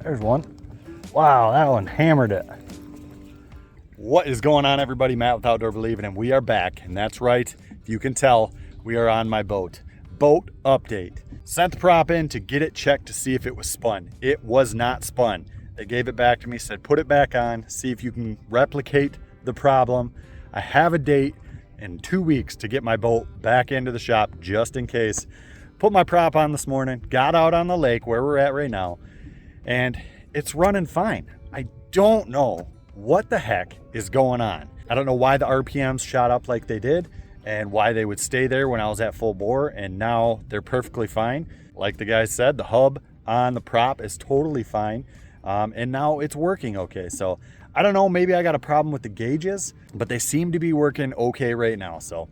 There's one. Wow, that one hammered it. What is going on, everybody? Matt with Outdoor Believing, and we are back. And that's right, if you can tell, we are on my boat. Boat update. Sent the prop in to get it checked to see if it was spun. It was not spun. They gave it back to me, said put it back on, see if you can replicate the problem. I have a date in 2 weeks to get my boat back into the shop just in case. Put my prop on this morning, got out on the lake where we're at right now, and it's running fine. I don't know what the heck is going on. I don't know why the RPMs shot up like they did and why they would stay there when I was at full bore, and now they're perfectly fine. Like the guy said, the hub on the prop is totally fine, and now it's working okay. So I don't know, maybe I got a problem with the gauges, but they seem to be working okay right now. So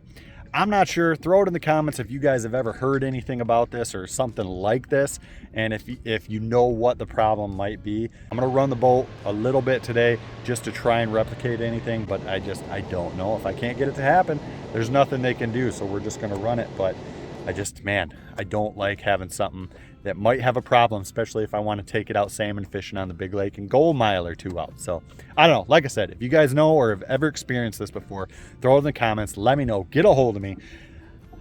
I'm not sure. Throw it in the comments if you guys have ever heard anything about this or something like this, and if you know what the problem might be. I'm gonna run the boat a little bit today just to try and replicate anything, but I don't know. If I can't get it to happen, there's nothing they can do, so we're just gonna run it. But man, I don't like having something that might have a problem, especially if I want to take it out salmon fishing on the big lake and go a mile or two out. So I don't know. Like I said, if you guys know or have ever experienced this before, throw it in the comments, let me know, get a hold of me.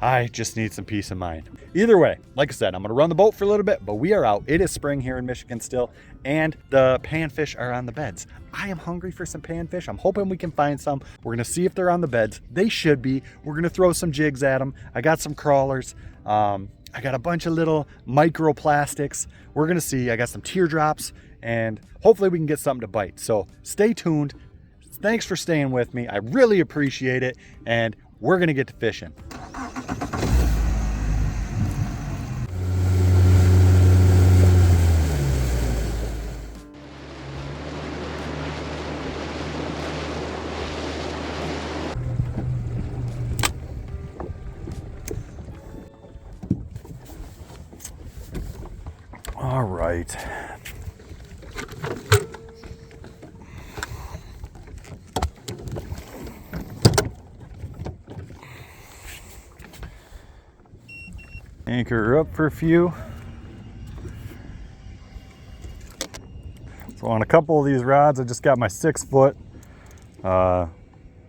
I just need some peace of mind. Either way, like I said, I'm going to run the boat for a little bit, but we are out. It is spring here in Michigan still, and the panfish are on the beds. I am hungry for some panfish. I'm hoping we can find some. We're going to see if they're on the beds. They should be. We're going to throw some jigs at them. I got some crawlers. I got a bunch of little microplastics. We're going to see. I got some teardrops, and hopefully we can get something to bite. So stay tuned. Thanks for staying with me. I really appreciate it, and we're going to get to fishing. All right. Anchor up for a few. So on a couple of these rods, I just got my 6-foot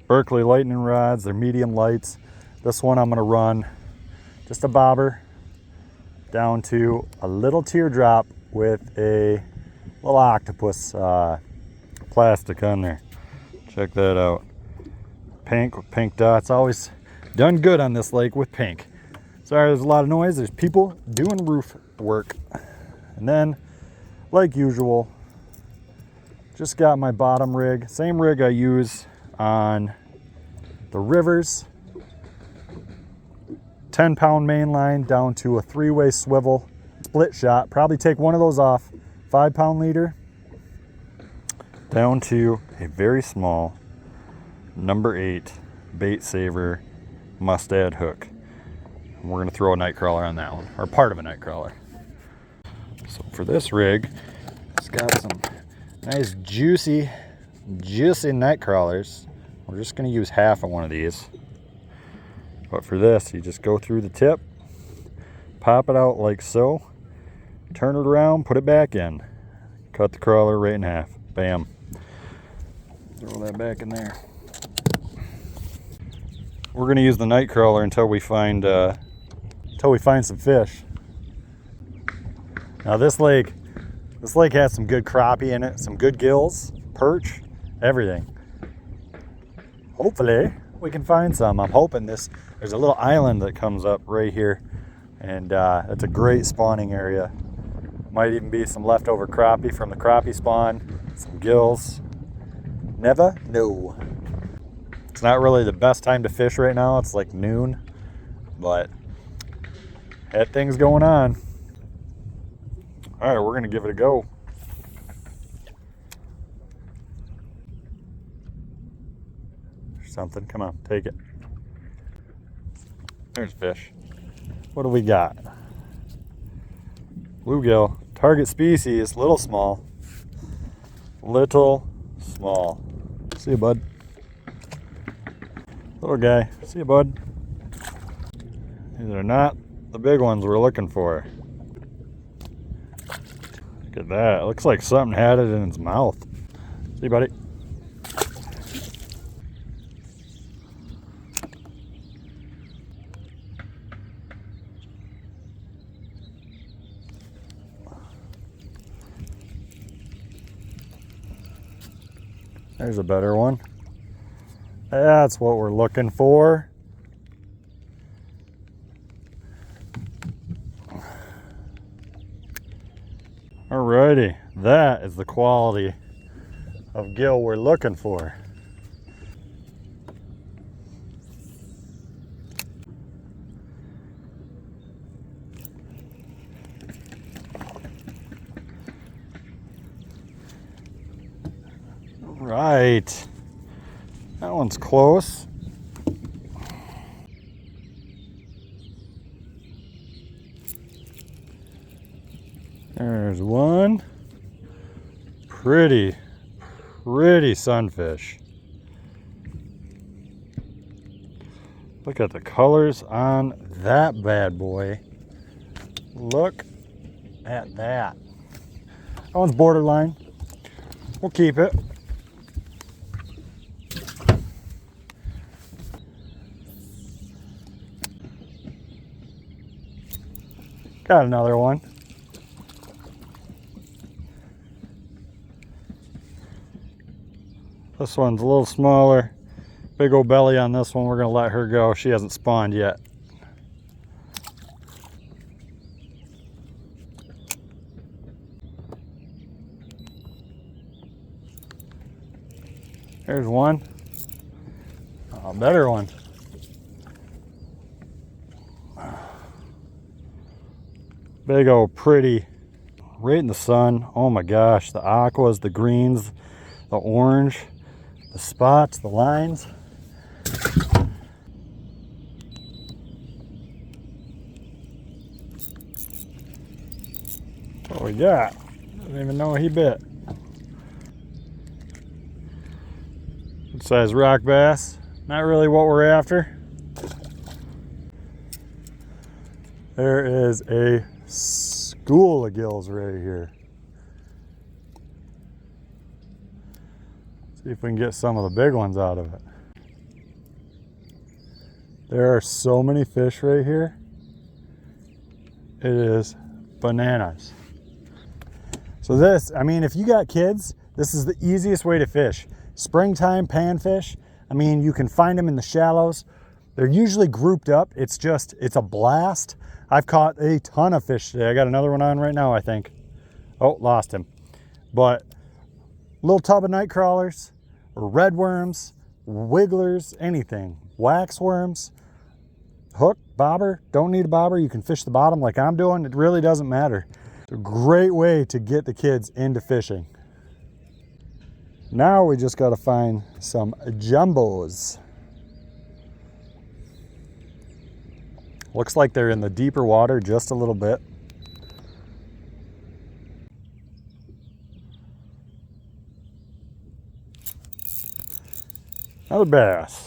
Berkeley lightning rods. They're medium lights. This one I'm gonna run just a bobber down to a little teardrop with a little octopus plastic on there. Check that out. Pink with pink dots. Always done good on this lake with pink. Sorry, there's a lot of noise. There's people doing roof work. And then, like usual, just got my bottom rig. Same rig I use on the rivers. 10-pound main line down to a 3-way swivel split shot. Probably take one of those off. 5-pound leader down to a very small number 8 bait saver mustad hook. And we're going to throw a night crawler on that one, or part of a night crawler. So for this rig, it's got some nice juicy night crawlers. We're just going to use half of one of these. But for this, you just go through the tip, pop it out like so, turn it around, put it back in. Cut the crawler right in half. Bam. Throw that back in there. We're going to use the night crawler until we find some fish. Now this lake has some good crappie in it, some good gills, perch, everything. Hopefully we can find some. I'm hoping there's a little island that comes up right here, and it's a great spawning area. Might even be some leftover crappie from the crappie spawn, some gills. Never know. It's not really the best time to fish right now. It's like noon, but had things going on. All right, we're gonna give it a go. Something, come on, take it. There's fish. What do we got? Bluegill, target species, little small. Little small. See you, bud. Little guy, see you, bud. These are not the big ones we're looking for. at that. It looks like something had it in its mouth. See, buddy? There's a better one. That's what we're looking for. Alrighty, that is the quality of gill we're looking for. Right, that one's close. There's one. Pretty sunfish. Look at the colors on that bad boy. Look at that. That one's borderline. We'll keep it. Got another one. This one's a little smaller. Big old belly on this one. We're gonna let her go. She hasn't spawned yet. There's one. A better one. Big old pretty, right in the sun. Oh my gosh, the aquas, the greens, the orange, the spots, the lines. What we got? Didn't even know he bit. Good size rock bass. Not really what we're after. There is a school of gills right here. See if we can get some of the big ones out of it. There are so many fish right here. It is bananas. So this, I mean, if you got kids, this is the easiest way to fish. Springtime panfish, I mean, you can find them in the shallows. They're usually grouped up. It's a blast. I've caught a ton of fish today. I got another one on right now, I think. Oh, lost him. But little tub of night crawlers, red worms, wigglers, anything. Wax worms, hook, bobber. Don't need a bobber. You can fish the bottom like I'm doing. It really doesn't matter. It's a great way to get the kids into fishing. Now we just got to find some jumbos. Looks like they're in the deeper water just a little bit. Another bass.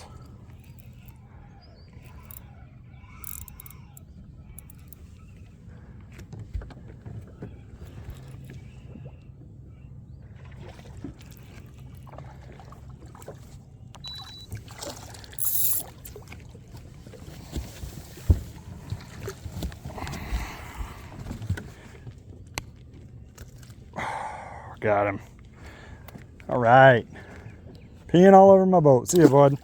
Got him. All right. Peeing all over my boat. See you, bud.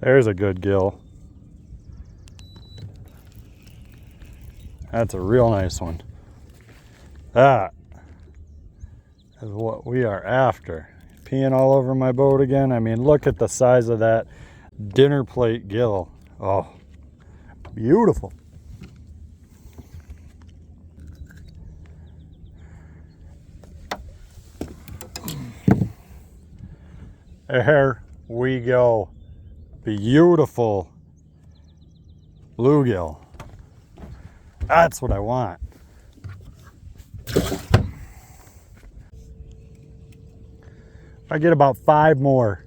There's a good gill. That's a real nice one. That is what we are after. Peeing all over my boat again. I mean, look at the size of that dinner plate gill. Oh, beautiful. There we go. Beautiful bluegill. That's what I want. I get about 5 more,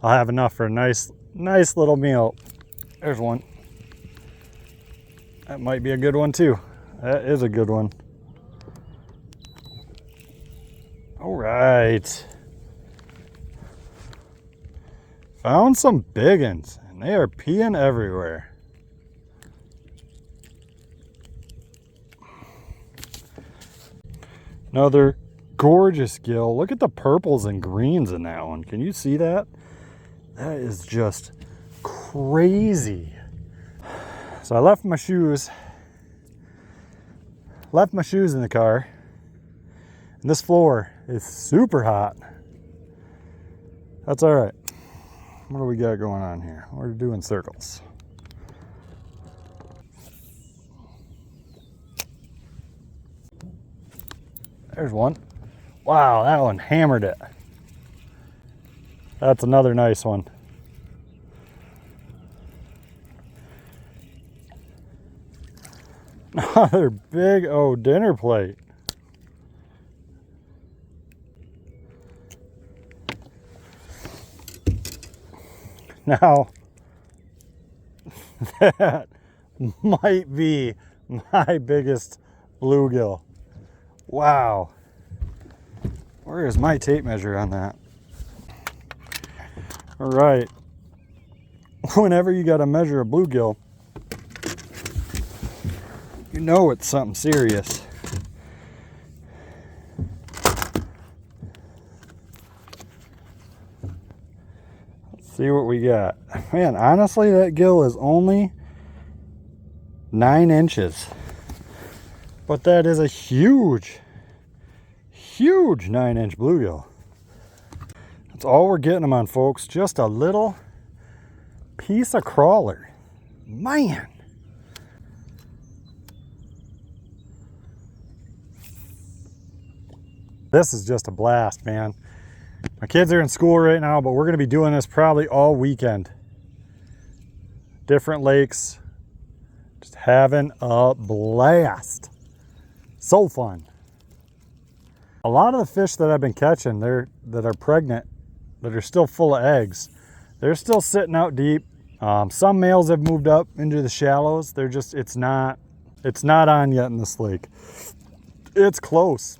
I'll have enough for a nice little meal. There's one. That might be a good one too. That is a good one. All right. Found some big ones, and they are peeing everywhere. Another gorgeous gill. Look at the purples and greens in that one. Can you see that? That is just crazy. So I left my shoes in the car, and this floor is super hot. That's all right. What do we got going on here? We're doing circles. There's one. Wow, that one hammered it. That's another nice one. Another big old dinner plate. Now, that might be my biggest bluegill. Wow. Where is my tape measure on that? All right. Whenever you got to measure a bluegill, you know it's something serious. Let's see what we got. Man, honestly, that gill is only 9 inches. But that is a huge 9-inch bluegill. That's all we're getting them on, folks. Just a little piece of crawler. Man. This is just a blast, man. My kids are in school right now, but we're going to be doing this probably all weekend. Different lakes. Just having a blast. So fun. A lot of the fish that I've been catching, that are pregnant, that are still full of eggs, they're still sitting out deep. Some males have moved up into the shallows. They're just, it's not on yet in this lake. It's close.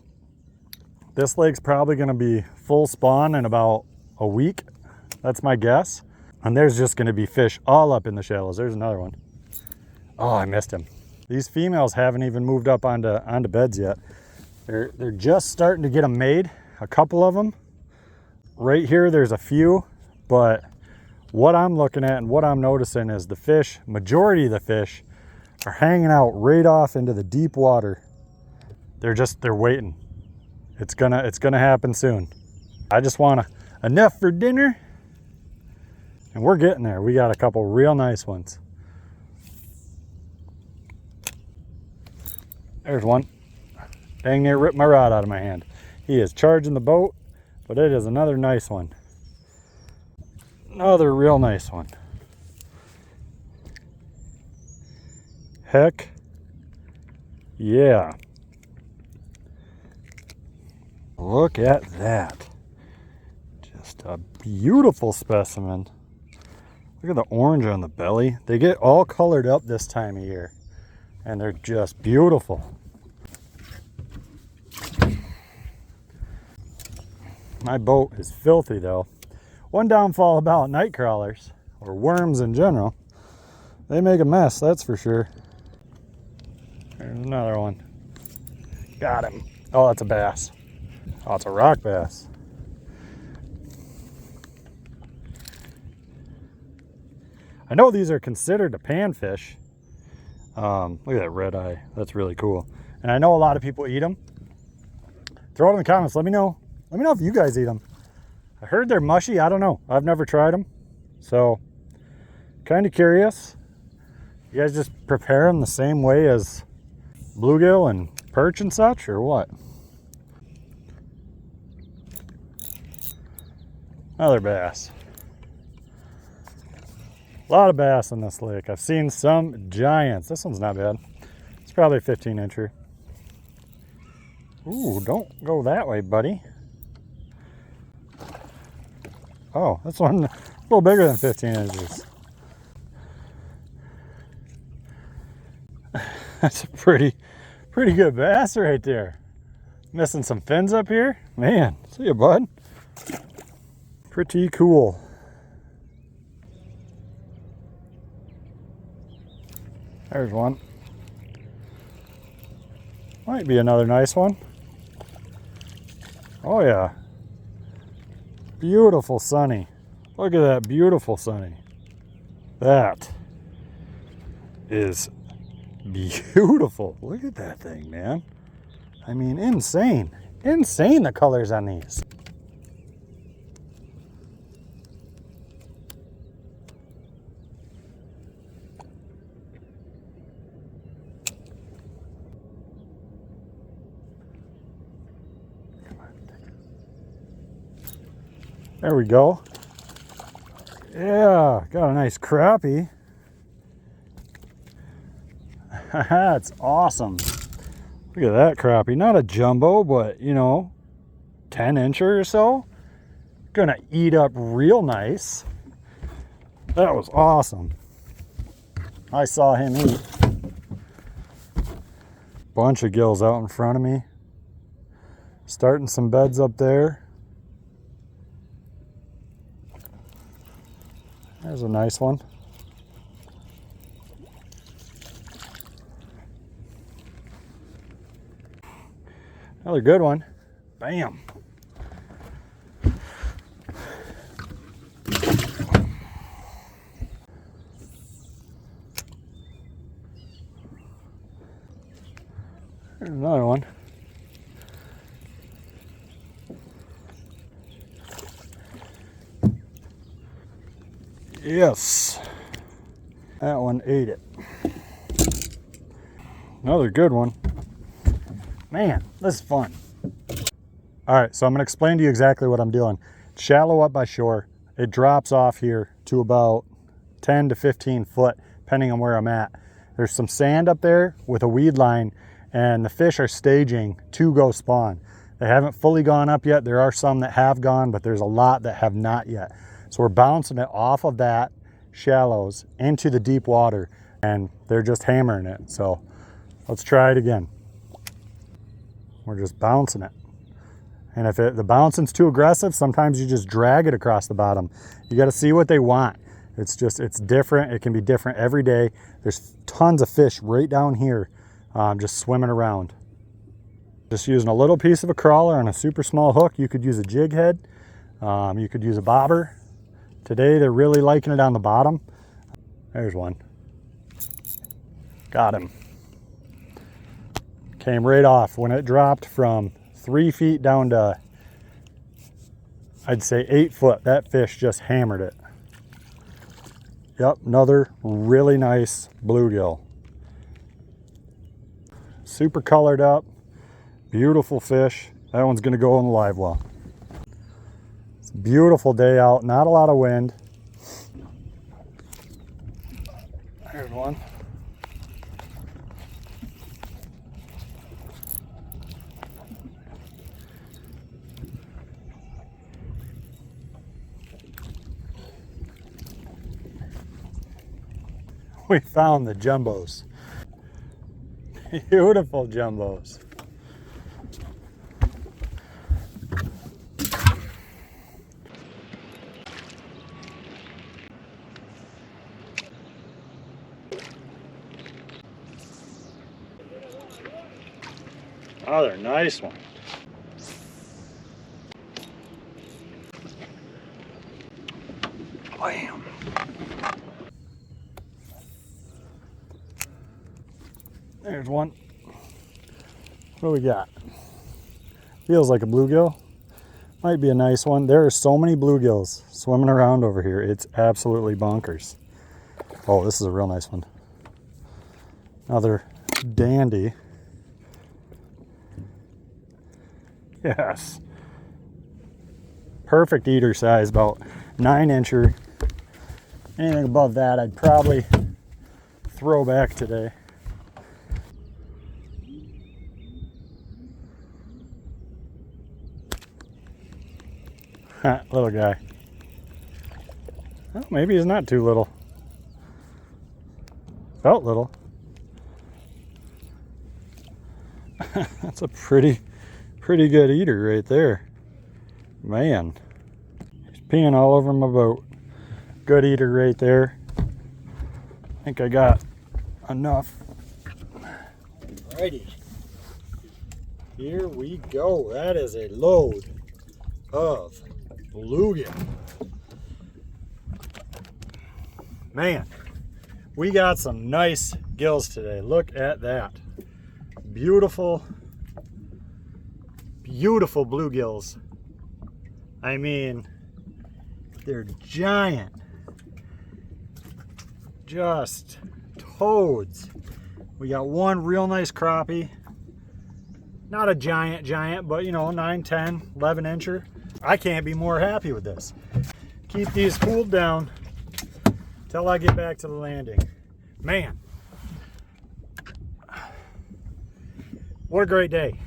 This lake's probably going to be full spawn in about a week. That's my guess. And there's just going to be fish all up in the shallows. There's another one. Oh, I missed him. These females haven't even moved up onto beds yet. They're just starting to get them made. A couple of them. Right here, there's a few. But what I'm looking at and what I'm noticing is the fish, majority of the fish, are hanging out right off into the deep water. They're waiting. It's gonna happen soon. I just want enough for dinner, and we're getting there. We got a couple real nice ones. There's one. Dang near ripped my rod out of my hand. He is charging the boat, but it is another nice one. Another real nice one. Heck yeah. Look at that. Just a beautiful specimen. Look at the orange on the belly. They get all colored up this time of year, and they're just beautiful. My boat is filthy though. One downfall about night crawlers, or worms in general, they make a mess, that's for sure. There's another one. Got him. Oh, that's a bass. Oh, it's a rock bass. I know these are considered a panfish. Look at that red eye. That's really cool. And I know a lot of people eat them. Throw it in the comments. Let me know. Let me know if you guys eat them. I heard they're mushy. I don't know. I've never tried them. So, kind of curious. You guys just prepare them the same way as bluegill and perch and such, or what? Another bass. A lot of bass in this lake. I've seen some giants. This one's not bad. It's probably a 15-incher. Ooh, don't go that way, buddy. Oh, this one a little bigger than 15 inches. That's a pretty good bass right there. Missing some fins up here. Man, see you, bud. Pretty cool. There's one. Might be another nice one. Oh yeah. Beautiful sunny. Look at that beautiful sunny. That is beautiful. Look at that thing, man. I mean, insane. Insane the colors on these. There we go. Yeah, got a nice crappie. That's awesome. Look at that crappie. Not a jumbo, but you know, 10-incher or so. Gonna eat up real nice. That was awesome. I saw him eat. Bunch of gills out in front of me. Starting some beds up there. There's a nice one. Another good one. Bam. There's another one. Yes, that one ate it. Another good one. Man, this is fun. All right, so I'm gonna explain to you exactly what I'm doing. It's shallow up by shore. It drops off here to about 10 to 15 foot, depending on where I'm at. There's some sand up there with a weed line, and the fish are staging to go spawn. They haven't fully gone up yet. There are some that have gone, but there's a lot that have not yet. So we're bouncing it off of that shallows into the deep water, and they're just hammering it. So let's try it again. We're just bouncing it. And if the bouncing's too aggressive, sometimes you just drag it across the bottom. You got to see what they want. It's different. It can be different every day. There's tons of fish right down here just swimming around. Just using a little piece of a crawler on a super small hook. You could use a jig head. You could use a bobber. Today they're really liking it on the bottom. There's one. Got him. Came right off. When it dropped from 3 feet down to, I'd say 8 foot, that fish just hammered it. Yep, another really nice bluegill. Super colored up, beautiful fish. That one's gonna go in the live well. It's a beautiful day out, not a lot of wind. There's one. We found the jumbos. Beautiful jumbos. Another nice one. Bam. There's one. What do we got? Feels like a bluegill. Might be a nice one. There are so many bluegills swimming around over here. It's absolutely bonkers. Oh, this is a real nice one. Another dandy. Yes. Perfect eater size, about 9-incher. Anything above that, I'd probably throw back today. Little guy. Well, maybe he's not too little. Felt little. That's a pretty good eater right there. Man, he's peeing all over my boat. Good eater right there. I think I got enough. Alrighty. Here we go. That is a load of bluegill. Man, we got some nice gills today. Look at that. Beautiful, beautiful bluegills. I mean, they're giant. Just toads. We got one real nice crappie. Not a giant, but you know, 9, 10, 11 incher. I can't be more happy with this. Keep these cooled down till I get back to the landing. Man, what a great day.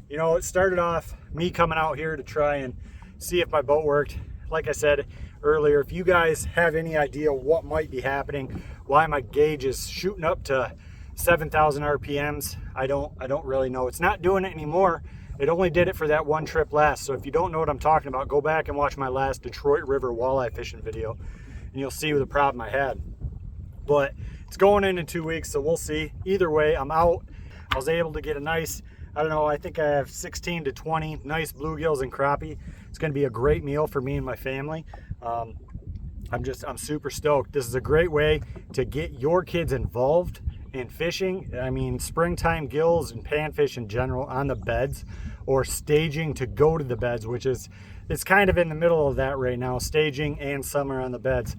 You know, it started off me coming out here to try and see if my boat worked. Like I said earlier, if you guys have any idea what might be happening, why my gauge is shooting up to 7,000 RPMs, I don't really know. It's not doing it anymore. It only did it for that one trip last. So if you don't know what I'm talking about, go back and watch my last Detroit River walleye fishing video and you'll see the problem I had. But it's going in 2 weeks, so we'll see. Either way, I'm out. I was able to get a nice, I don't know, I think I have 16 to 20 nice bluegills and crappie. It's going to be a great meal for me and my family. I'm super stoked. This is a great way to get your kids involved in fishing. I mean, springtime gills and panfish in general on the beds, or staging to go to the beds, which is, it's kind of in the middle of that right now, staging and summer on the beds.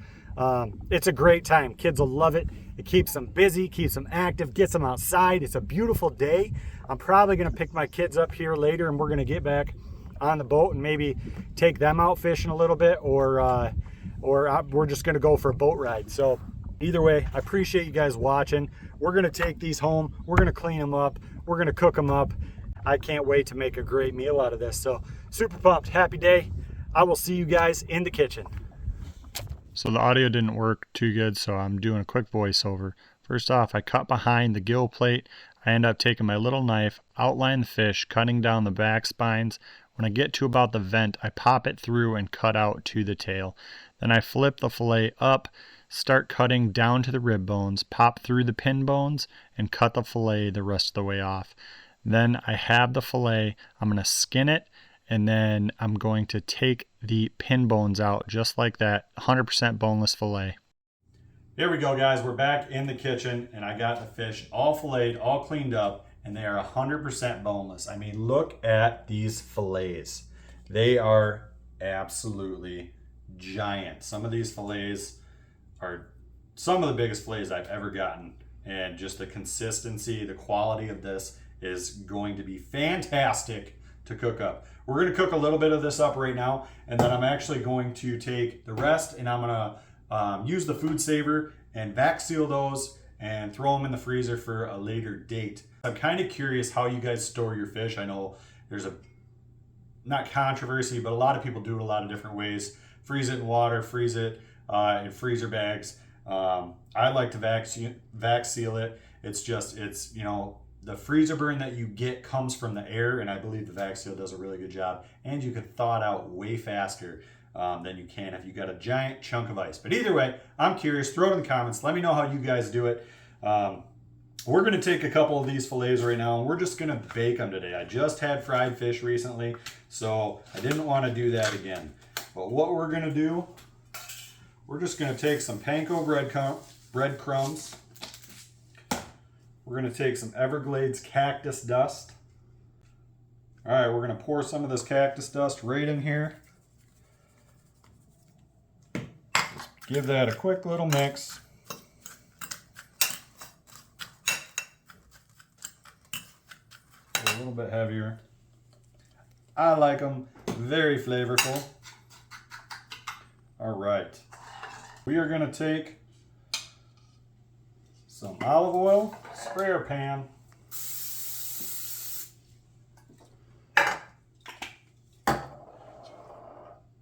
It's a great time. Kids will love it. It keeps them busy, keeps them active, gets them outside. It's a beautiful day. I'm probably going to pick my kids up here later and we're going to get back on the boat and maybe take them out fishing a little bit, or we're just going to go for a boat ride. So either way, I appreciate you guys watching. We're going to take these home. We're going to clean them up. We're going to cook them up. I can't wait to make a great meal out of this. So super pumped. Happy day. I will see you guys in the kitchen. So the audio didn't work too good, so I'm doing a quick voiceover. First off, I cut behind the gill plate. I end up taking my little knife, outline the fish, cutting down the back spines. When I get to about the vent, I pop it through and cut out to the tail. Then I flip the fillet up, start cutting down to the rib bones, pop through the pin bones, and cut the fillet the rest of the way off. Then I have the fillet. I'm going to skin it, and then I'm going to take the pin bones out just like that, 100% boneless fillet. Here we go, guys. We're back in the kitchen, and I got the fish all filleted, all cleaned up, and they are 100% boneless. I mean, look at these fillets. They are absolutely giant. Some of these fillets are some of the biggest fillets I've ever gotten, and just the consistency, the quality of this is going to be fantastic to cook up. We're going to cook a little bit of this up right now, and then I'm actually going to take the rest and I'm going to use the food saver and vac seal those and throw them in the freezer for a later date. I'm kind of curious how you guys store your fish. I know there's not controversy, but a lot of people do it a lot of different ways. Freeze it in water, freeze it in freezer bags. I like to vac seal it. It's you know, the freezer burn that you get comes from the air, and I believe the vac seal does a really good job. And you can thaw it out way faster than you can if you got a giant chunk of ice. But either way, I'm curious. Throw it in the comments. Let me know how you guys do it. We're going to take a couple of these fillets right now, and we're just going to bake them today. I just had fried fish recently, so I didn't want to do that again. But what we're going to do, we're just going to take some panko breadcrumbs. We're going to take some Everglades cactus dust. All right, we're going to pour some of this cactus dust right in here. Just give that a quick little mix. A little bit heavier. I like them very flavorful. All right, we are going to take some olive oil, sprayer pan,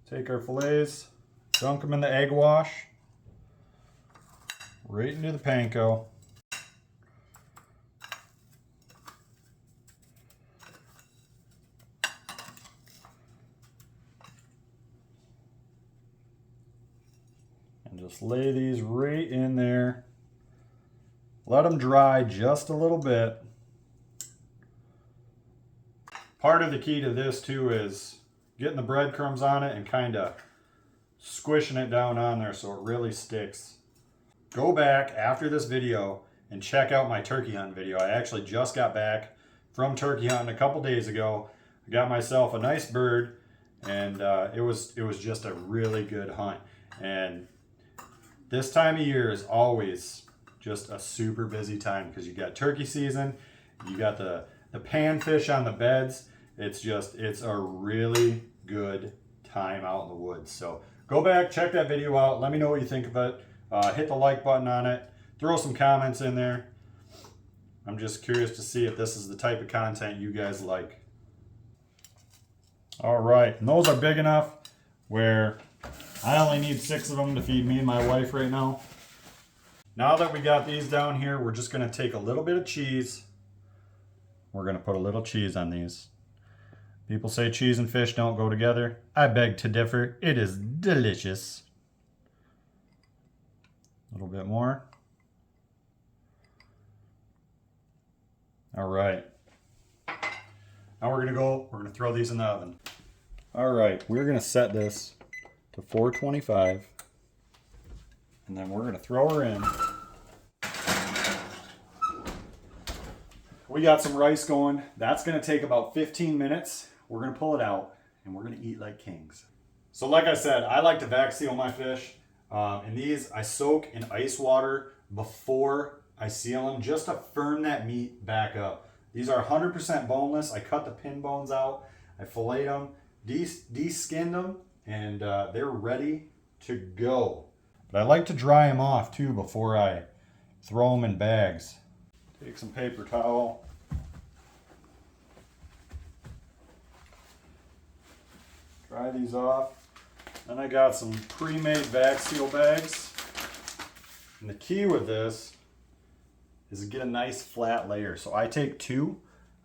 take our fillets, Dunk them in the egg wash. Right into the panko. And just lay these right in there. Let them dry just a little bit. Part of the key to this too is getting the breadcrumbs on it and kind of squishing it down on there so it really sticks. Go back after this video and check out my turkey hunt video. I actually just got back from turkey hunting a couple days ago. I got myself a nice bird, and it was just a really good hunt. And this time of year is always just a super busy time because you got turkey season, you got the panfish on the beds. It's a really good time out in the woods. So go back, check that video out. Let me know what you think of it. Hit the like button on it. Throw some comments in there. I'm just curious to see if this is the type of content you guys like. All right, and those are big enough where I only need 6 of them to feed me and my wife right now. Now that we got these down here, we're just gonna take a little bit of cheese. We're gonna put a little cheese on these. People say cheese and fish don't go together. I beg to differ. It is delicious. A little bit more. All right. Now we're gonna throw these in the oven. All right, we're gonna set this to 425, and then we're gonna throw her in. We got some rice going. That's gonna take about 15 minutes. We're gonna pull it out, and we're gonna eat like kings. So like I said, I like to vac seal my fish. And these I soak in ice water before I seal them, just to firm that meat back up. These are 100% boneless. I cut the pin bones out, I filleted them, de-skinned them, and they're ready to go. But I like to dry them off too before I throw them in bags. Take some paper towel. Dry these off. Then I got some pre-made vac seal bags. And the key with this is to get a nice flat layer. So I take 2,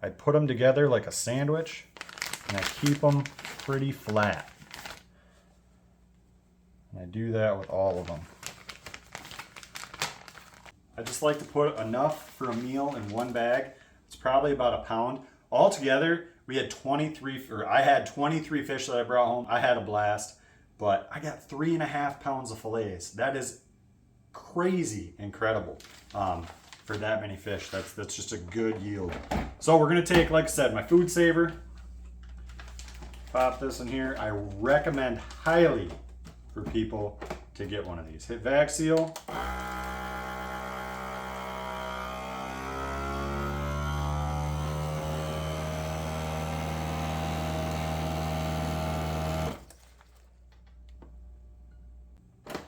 I put them together like a sandwich, and I keep them pretty flat. And I do that with all of them. I just like to put enough for a meal in one bag. It's probably about a pound. Altogether, we had I had 23 fish that I brought home. I had a blast. But I got 3.5 pounds of fillets. That is crazy incredible for that many fish. That's just a good yield. So we're gonna take, like I said, my food saver. Pop this in here. I recommend highly for people to get one of these. Hit vac seal.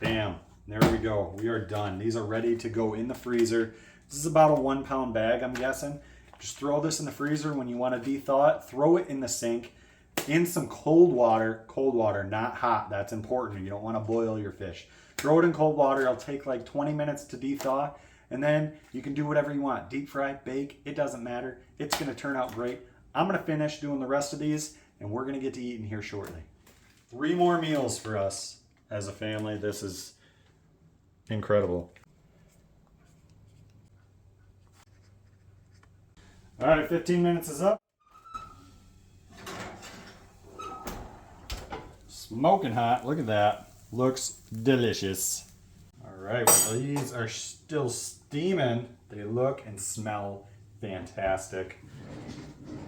Bam, there we go. We are done. These are ready to go in the freezer. This is about a 1 pound bag, I'm guessing. Just throw this in the freezer when you want to de-thaw it. Throw it in the sink in some cold water, not hot. That's important. You don't want to boil your fish. Throw it in cold water. It'll take like 20 minutes to de-thaw, and then you can do whatever you want. Deep fry, bake, it doesn't matter. It's going to turn out great. I'm going to finish doing the rest of these, and we're going to get to eating here shortly. 3 more meals for us as a family. This is incredible. All right, 15 minutes is up. Smoking hot, look at that. Looks delicious. All right, well, these are still steaming. They look and smell fantastic.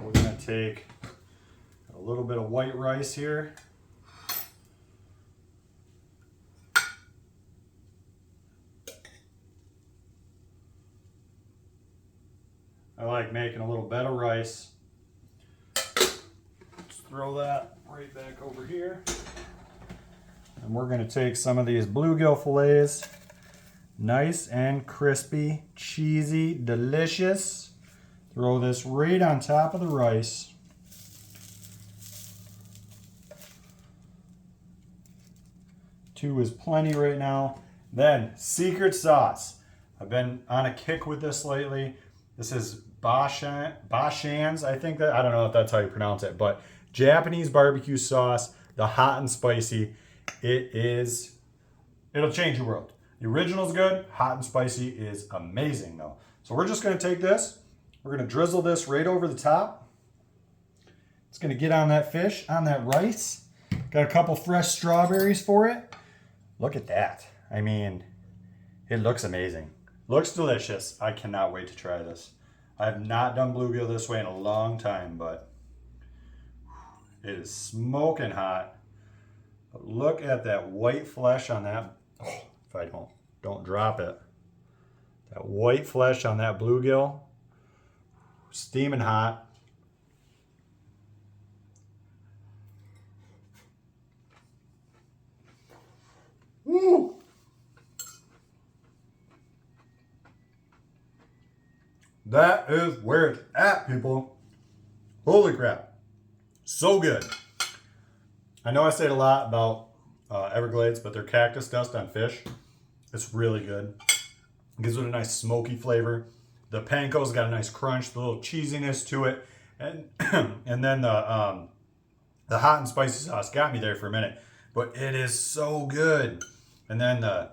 We're gonna take a little bit of white rice here. I like making a little bed of rice. Let's throw that right back over here. And we're gonna take some of these bluegill fillets. Nice and crispy, cheesy, delicious. Throw this right on top of the rice. 2 is plenty right now. Then secret sauce. I've been on a kick with this lately. This is Bashan's, I think that, I don't know if that's how you pronounce it, but Japanese barbecue sauce, the hot and spicy. It'll change your world. The original's good, hot and spicy is amazing though. So we're just gonna take this, we're gonna drizzle this right over the top. It's gonna get on that fish, on that rice. Got a couple fresh strawberries for it. Look at that. I mean, it looks amazing. Looks delicious. I cannot wait to try this. I have not done bluegill this way in a long time, but it is smoking hot. But look at that white flesh on that. Oh, if I don't drop it. That white flesh on that bluegill. Steaming hot. Woo! That is where it's at, people. Holy crap. So good. I know I say it a lot about Everglades, but their cactus dust on fish, it's really good. It gives it a nice smoky flavor. The panko's got a nice crunch, the little cheesiness to it. And and then the hot and spicy sauce got me there for a minute. But it is so good. And then the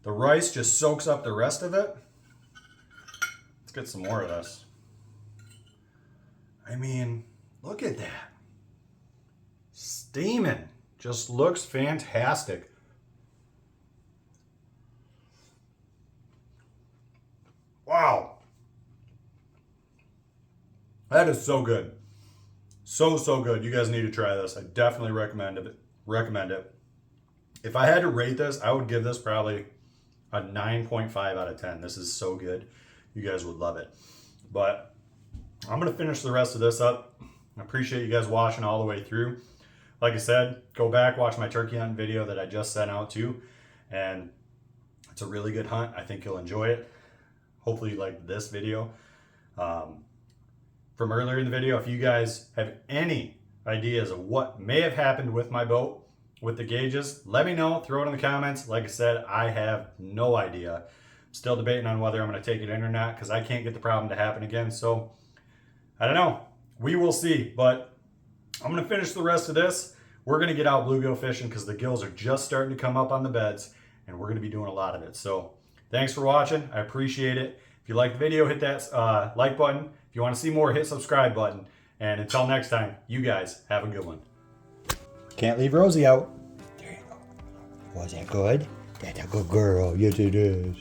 rice just soaks up the rest of it. Let's get some more of this. I mean, look at that. Steaming. Just looks fantastic. Wow. That is so good. So good. You guys need to try this. I definitely recommend it. If I had to rate this, I would give this probably a 9.5 out of 10. This is so good. You guys would love it. But I'm going to finish the rest of this up. I appreciate you guys watching all the way through. Like I said, go back, watch my turkey hunting video that I just sent out too. And it's a really good hunt. I think you'll enjoy it. Hopefully you liked this video. From earlier in the video, if you guys have any ideas of what may have happened with my boat, with the gauges, let me know. Throw it in the comments. Like I said, I have no idea. I'm still debating on whether I'm going to take it in or not because I can't get the problem to happen again. So I don't know. We will see. But I'm going to finish the rest of this. We're going to get out bluegill fishing because the gills are just starting to come up on the beds, and we're going to be doing a lot of it. So thanks for watching. I appreciate it. If you like the video, hit that like button. If you want to see more, hit subscribe button. And until next time, you guys have a good one. Can't leave Rosie out. There you go. Was that good? That's a good girl. Yes, it is.